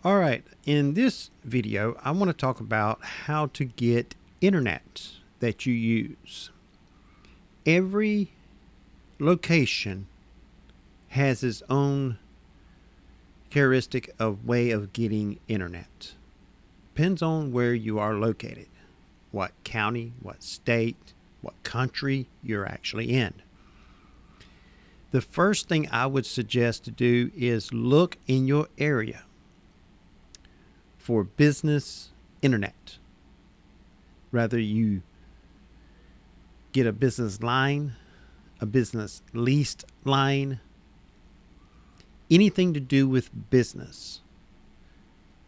All right, in this video, I want to talk about how to get internet that you use. Every location has its own characteristic of way of getting internet. Depends on where you are located, what county, what state, what country you're actually in. The first thing I would suggest to do is look in your area for business internet. Rather you get a business line, a business leased line, anything to do with business.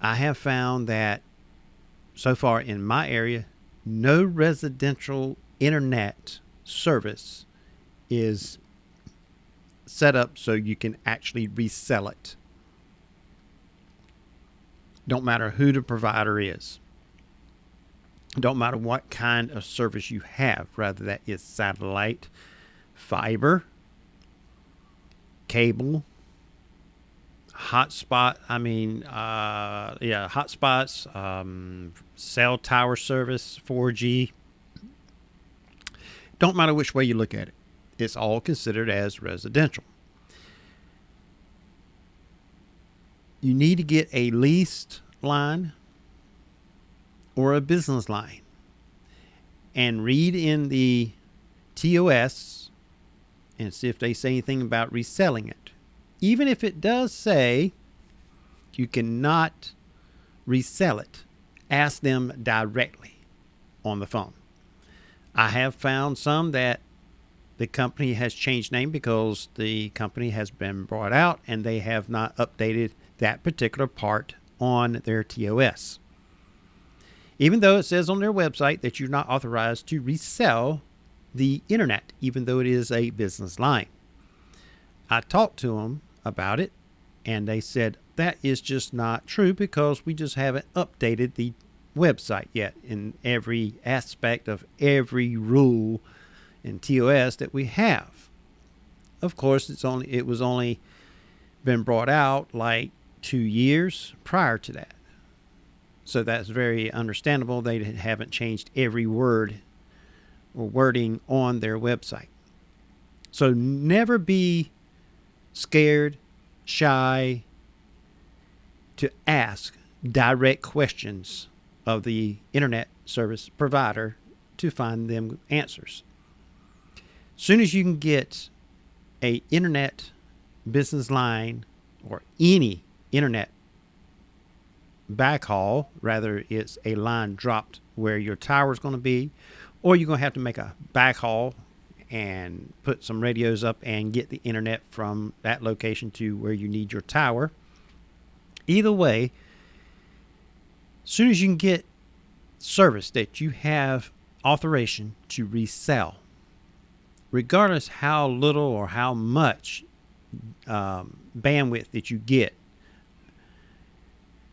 I have found that so far in my area, no residential internet service is set up so you can actually resell it. Don't matter who the provider is. Don't matter what kind of service you have, whether that is satellite, fiber, cable, hotspot. Hotspots, cell tower service, 4G. Don't matter which way you look at it. It's all considered as residential. You need to get a leased line or a business line and read in the TOS and see if they say anything about reselling it. Even if it does say you cannot resell it, ask them directly on the phone. I have found some that the company has changed name because the company has been brought out and they have not updated that particular part on their TOS. Even though it says on their website that you're not authorized to resell the internet, even though it is a business line. I talked to them about it and they said that is just not true because we just haven't updated the website yet in every aspect of every rule and TOS that we have. Of course, it was only been brought out like 2 years prior to that. So that's very understandable. They haven't changed every word or wording on their website. So never be scared, shy to ask direct questions of the internet service provider to find them answers. As soon as you can get a internet business line or any internet backhaul, rather it's a line dropped where your tower is going to be, or you're going to have to make a backhaul and put some radios up and get the internet from that location to where you need your tower. Either way, as soon as you can get service that you have authorization to resell, regardless how little or how much bandwidth that you get,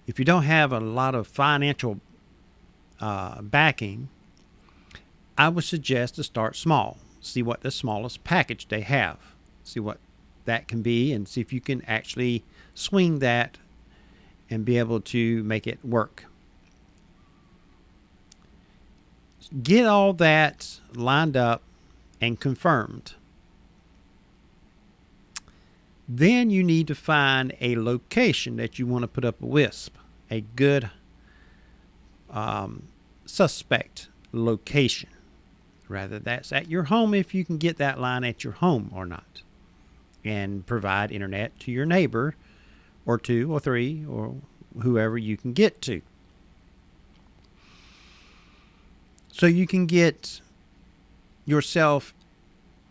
if you don't have a lot of financial backing, I would suggest to start small. See what the smallest package they have. See what that can be and see if you can actually swing that and be able to make it work. Get all that lined up and confirmed. Then you need to find a location that you want to put up a WISP, a good suspect location. Rather that's at your home if you can get that line at your home or not. And provide internet to your neighbor or 2 or 3 or whoever you can get to. So you can get yourself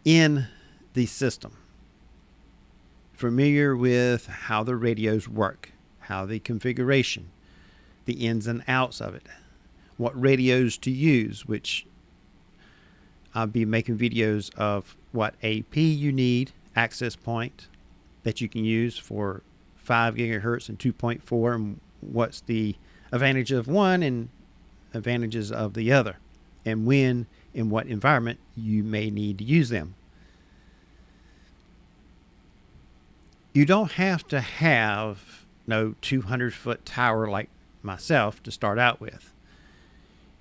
in the system, familiar with how the radios work, how the configuration, the ins and outs of it, what radios to use, which I'll be making videos of what AP you need, access point that you can use for 5 gigahertz and 2.4, and what's the advantage of one and advantages of the other, and when, in what environment you may need to use them. You don't have to have no 200-foot tower like myself to start out with.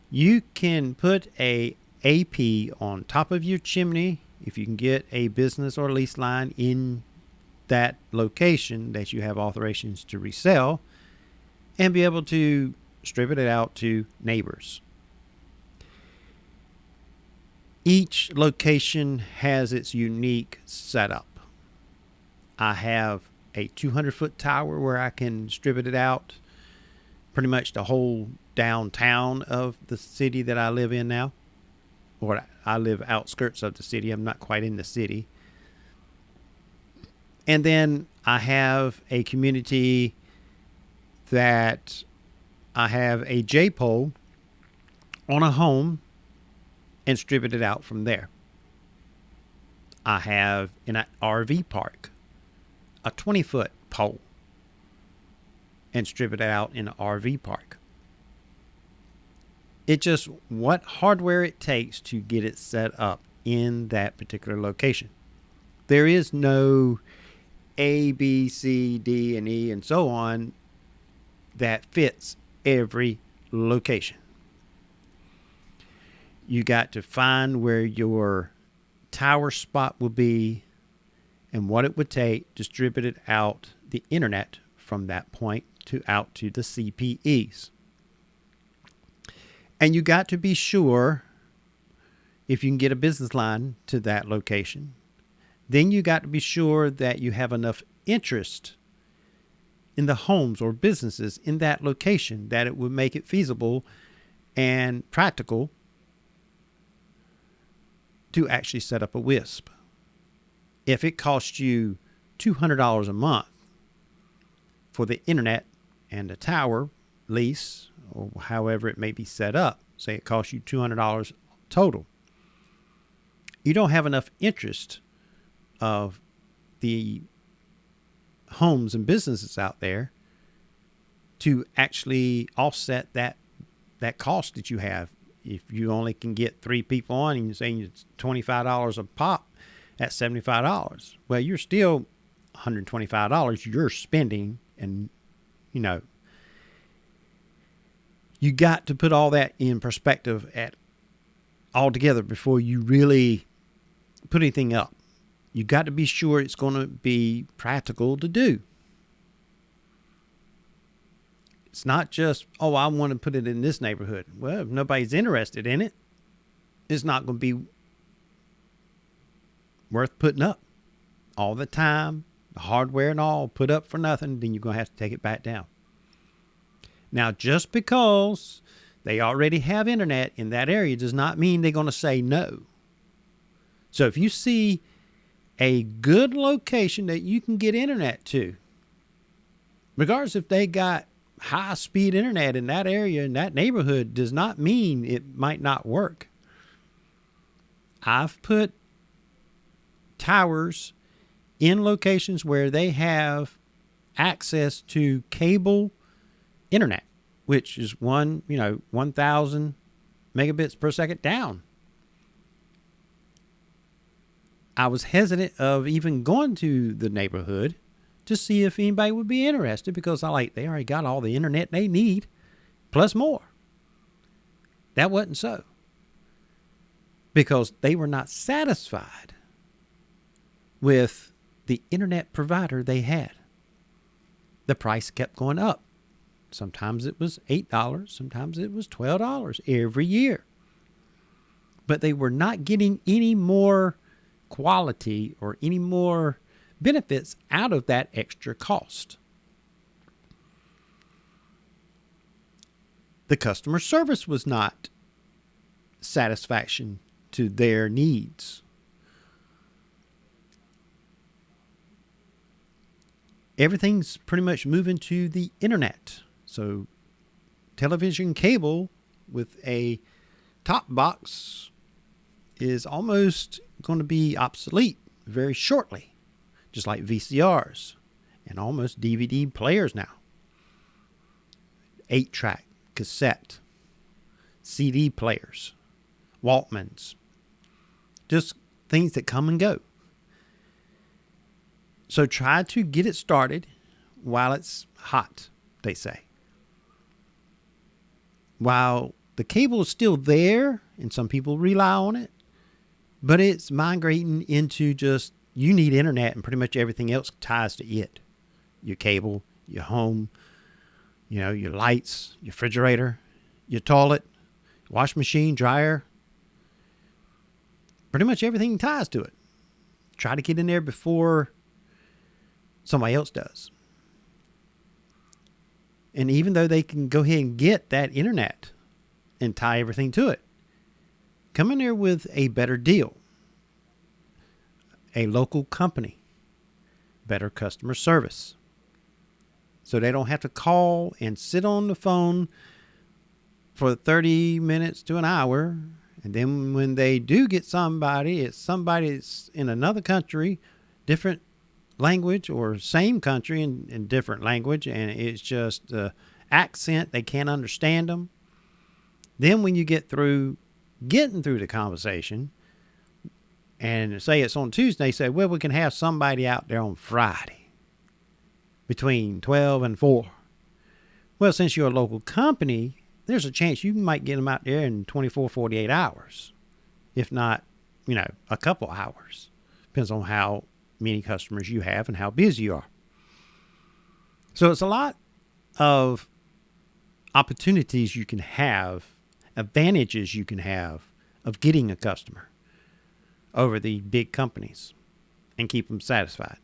You can put a AP on top of your chimney if you can get a business or lease line in that location that you have authorizations to resell, and be able to distribute it out to neighbors. Each location has its unique setup. I have a 200-foot tower where I can distribute it out pretty much the whole downtown of the city that I live in now. Or I live outskirts of the city. I'm not quite in the city. And then I have a community that I have a J-pole on a home and distribute it out from there. I have in an RV park a 20-foot pole and distribute it out in an RV park. It's just what hardware it takes to get it set up in that particular location. There is no A, B, C, D, and E, and so on that fits every location. You got to find where your tower spot will be and what it would take to distribute it out the internet from that point to out to the CPEs. And you got to be sure if you can get a business line to that location. Then you got to be sure that you have enough interest in the homes or businesses in that location that it would make it feasible and practical to actually set up a WISP. If it costs you $200 a month for the internet and a tower lease, or however it may be set up, say it costs you $200 total, you don't have enough interest of the homes and businesses out there to actually offset that cost that you have. If you only can get 3 people on and you're saying it's $25 a pop, that's $75. Well, you're still $125 you're spending, and you got to put all that in perspective all together before you really put anything up. You got to be sure it's going to be practical to do. It's not just, I want to put it in this neighborhood. Well, if nobody's interested in it, it's not going to be worth putting up. All the time, the hardware and all put up for nothing, then you're going to have to take it back down. Now, just because they already have internet in that area does not mean they're going to say no. So if you see a good location that you can get internet to, regardless if they got high-speed internet in that area, in that neighborhood, does not mean it might not work. I've put towers in locations where they have access to cable internet, which is 1,000 megabits per second down. I was hesitant of even going to the neighborhood to see if anybody would be interested, because they already got all the internet they need, plus more. That wasn't so, because they were not satisfied with the internet provider they had. The price kept going up. Sometimes it was $8, sometimes it was $12 every year. But they were not getting any more quality or any more benefits out of that extra cost. The customer service was not satisfaction to their needs. Everything's pretty much moving to the internet. So television cable with a top box is almost going to be obsolete very shortly, just like VCRs and almost DVD players now. 8-track, cassette, CD players, Walkmans, just things that come and go. So try to get it started while it's hot, they say. While the cable is still there, and some people rely on it, but it's migrating into just, you need internet and pretty much everything else ties to it. Your cable, your home, your lights, your refrigerator, your toilet, wash machine, dryer. Pretty much everything ties to it. Try to get in there before somebody else does. And even though they can go ahead and get that internet and tie everything to it, come in there with a better deal, a local company, better customer service, so they don't have to call and sit on the phone for 30 minutes to an hour. And then when they do get somebody, it's somebody that's in another country, different language, or same country in different language, and it's just accent, they can't understand them. Then when you get through getting through the conversation, and say it's on Tuesday, say, well, we can have somebody out there on Friday between 12 and 4. Well, since you're a local company, there's a chance you might get them out there in 24, 48 hours, if not, a couple hours. Depends on how many customers you have and how busy you are. So it's a lot of opportunities you can have, advantages you can have of getting a customer over the big companies and keep them satisfied.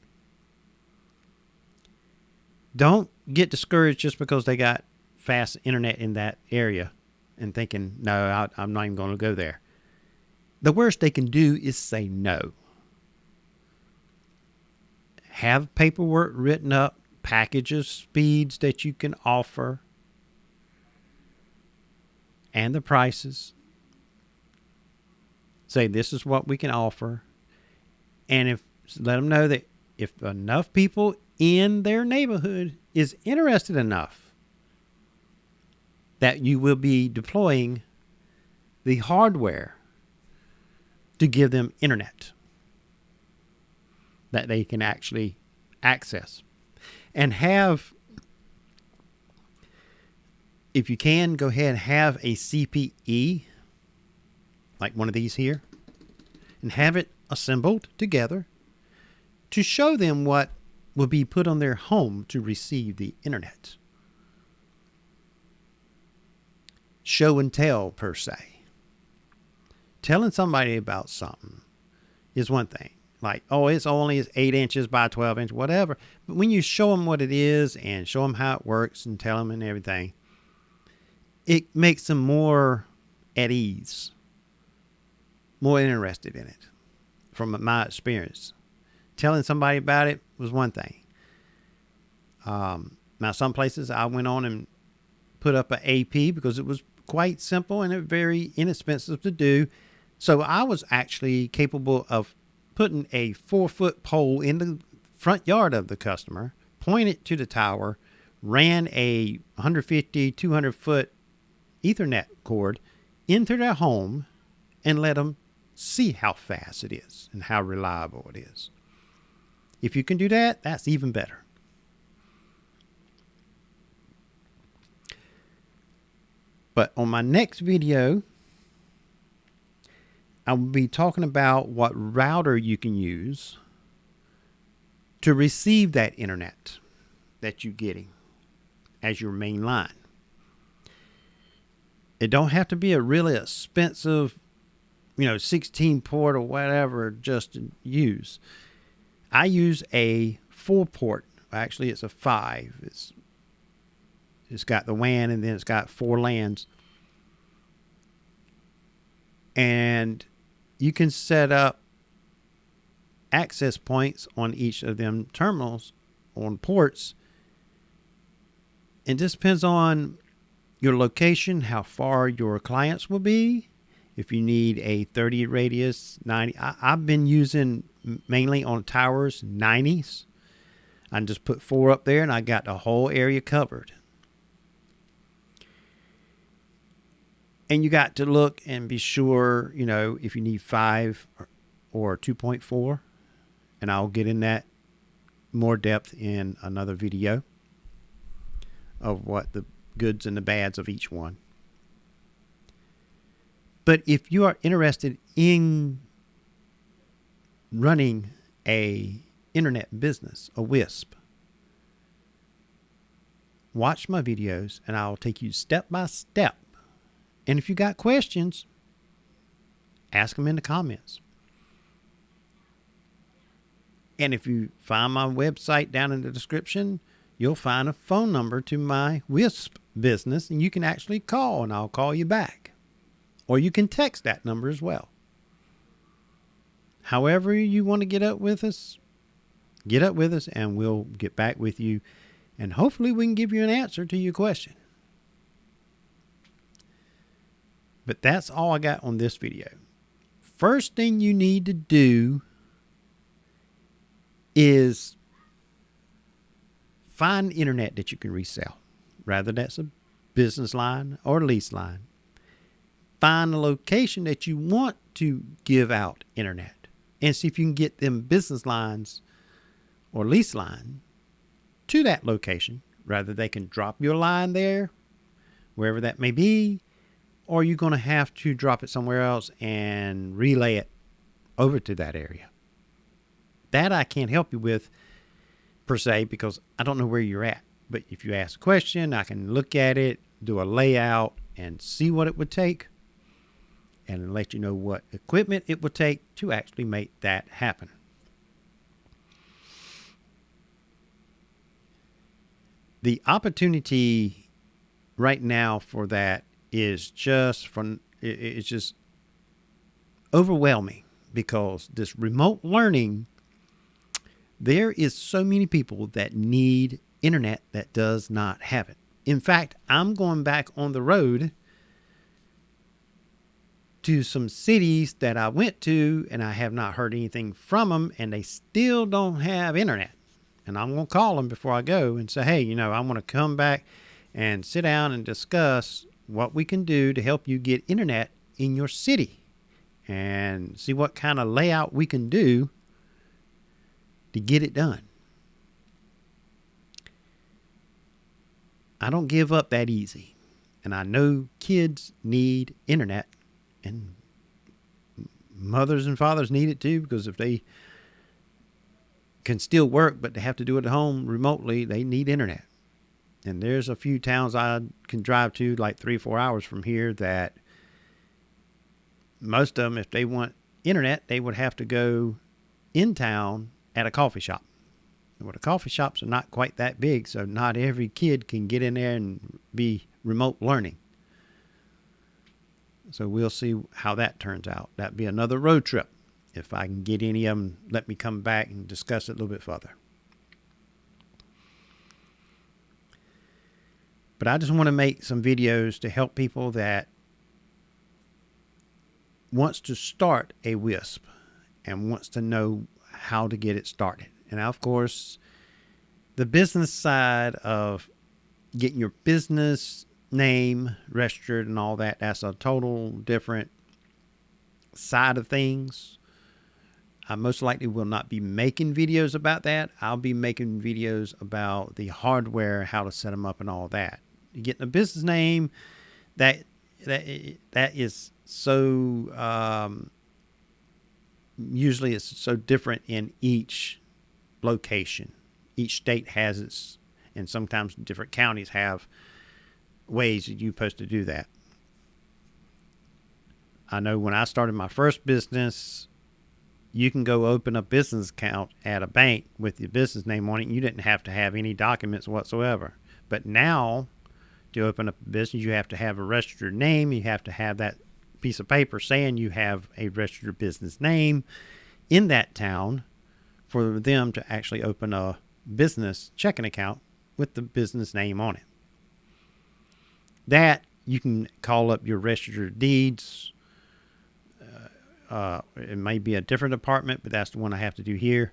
Don't get discouraged just because they got fast internet in that area and thinking, no, I'm not even going to go there. The worst they can do is say no. Have paperwork written up, packages, speeds that you can offer, and the prices. Say, this is what we can offer. And let them know that if enough people in their neighborhood is interested enough, that you will be deploying the hardware to give them internet that they can actually access. And have, if you can, go ahead and have a CPE, like one of these here, and have it assembled together to show them what will be put on their home to receive the internet. Show and tell, per se. Telling somebody about something is one thing. Like, oh, it's 8 inches by 12 inches, whatever. But when you show them what it is and show them how it works and tell them and everything, it makes them more at ease, more interested in it. From my experience, telling somebody about it was one thing. Now, some places I went on and put up an AP because it was quite simple and very inexpensive to do. So I was actually capable of putting a 4-foot pole in the front yard of the customer, pointed to the tower, ran a 150, 200-foot Ethernet cord into their home, and let them see how fast it is and how reliable it is. If you can do that, that's even better. But on my next video, I will be talking about what router you can use to receive that internet that you're getting as your main line. It don't have to be a really expensive, 16 port or whatever just to use. I use a 4-port. Actually, it's a 5. It's got the WAN, and then it's got 4 LANs. And you can set up access points on each of them terminals, on ports. It just depends on your location, how far your clients will be. If you need a 30 radius, 90. I've been using mainly on towers, 90s. I just put 4 up there and I got the whole area covered. And you got to look and be sure, if you need 5 or 2.4. And I'll get in that more depth in another video. of what the goods and the bads of each one. But if you are interested in running a internet business, a WISP, watch my videos and I'll take you step by step. And if you got questions, ask them in the comments. And if you find my website down in the description, you'll find a phone number to my WISP business, and you can actually call and I'll call you back. Or you can text that number as well. However you want to get up with us and we'll get back with you. And hopefully we can give you an answer to your question. But that's all I got on this video. First thing you need to do is find internet that you can resell. Rather that's a business line or lease line. Find a location that you want to give out internet. And see if you can get them business lines or lease line to that location. Rather they can drop your line there, wherever that may be, or you're going to have to drop it somewhere else and relay it over to that area. That I can't help you with per se because I don't know where you're at. But if you ask a question, I can look at it, do a layout, and see what it would take, and let you know what equipment it would take to actually make that happen. The opportunity right now for that is just it's just overwhelming because this remote learning, there is so many people that need internet that does not have it. In fact, I'm going back on the road to some cities that I went to and I have not heard anything from them and they still don't have internet. And I'm going to call them before I go and say, hey, I want to come back and sit down and discuss what we can do to help you get internet in your city and see what kind of layout we can do to get it done. I don't give up that easy. And I know kids need internet. And mothers and fathers need it too, because if they can still work, but they have to do it at home remotely, they need internet. And there's a few towns I can drive to like 3 or 4 hours from here that most of them, if they want internet, they would have to go in town at a coffee shop. Well, the coffee shops are not quite that big, so not every kid can get in there and be remote learning. So we'll see how that turns out. That'd be another road trip. If I can get any of them, let me come back and discuss it a little bit further. But I just want to make some videos to help people that wants to start a WISP and wants to know how to get it started. And of course, the business side of getting your business name registered and all that, that's a total different side of things. I most likely will not be making videos about that. I'll be making videos about the hardware, how to set them up and all that. Getting a business name, that is so usually it's so different in each location. Each state has its, and sometimes different counties have ways that you're supposed to do that. I know when I started my first business, you can go open a business account at a bank with your business name on it, and you didn't have to have any documents whatsoever. But now, to open up a business, you have to have a registered name. You have to have that piece of paper saying you have a registered business name in that town for them to actually open a business checking account with the business name on it. That you can call up your registered deeds. It may be a different department, but that's the one I have to do here.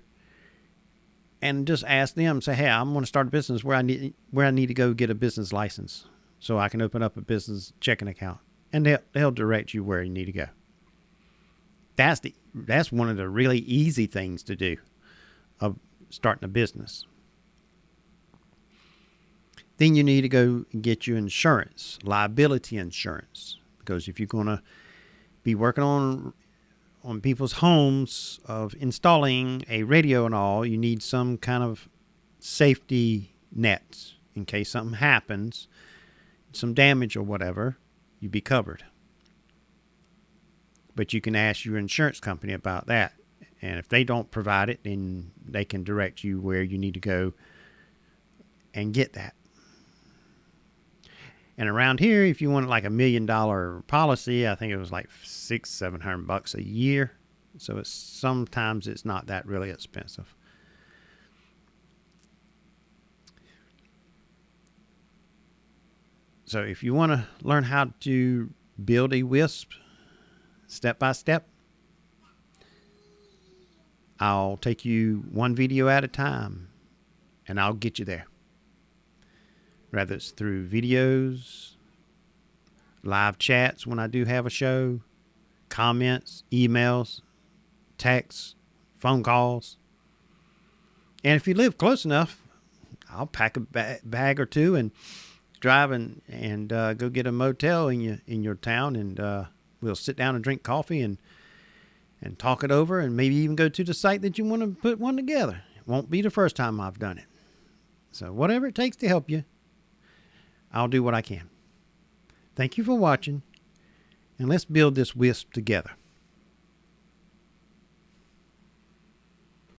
And just ask them, say, hey, I'm going to start a business where I need to go get a business license so I can open up a business checking account. And they'll direct you where you need to go. That's one of the really easy things to do of starting a business. Then you need to go and get your insurance, liability insurance, because if you're going to be working on people's homes of installing a radio and all, you need some kind of safety nets in case something happens, some damage or whatever, you'd be covered. But you can ask your insurance company about that. And if they don't provide it, then they can direct you where you need to go and get that. And around here, if you want like $1 million policy, I think it was like $600-700 a year. So sometimes it's not that really expensive. So if you want to learn how to build a WISP step by step, I'll take you one video at a time and I'll get you there. Whether it's through videos, live chats when I do have a show, comments, emails, texts, phone calls. And if you live close enough, I'll pack a bag or two and drive and go get a motel in your town, and we'll sit down and drink coffee and talk it over, and maybe even go to the site that you want to put one together. It won't be the first time I've done it. So whatever it takes to help you, I'll do what I can. Thank you for watching, and let's build this WISP together.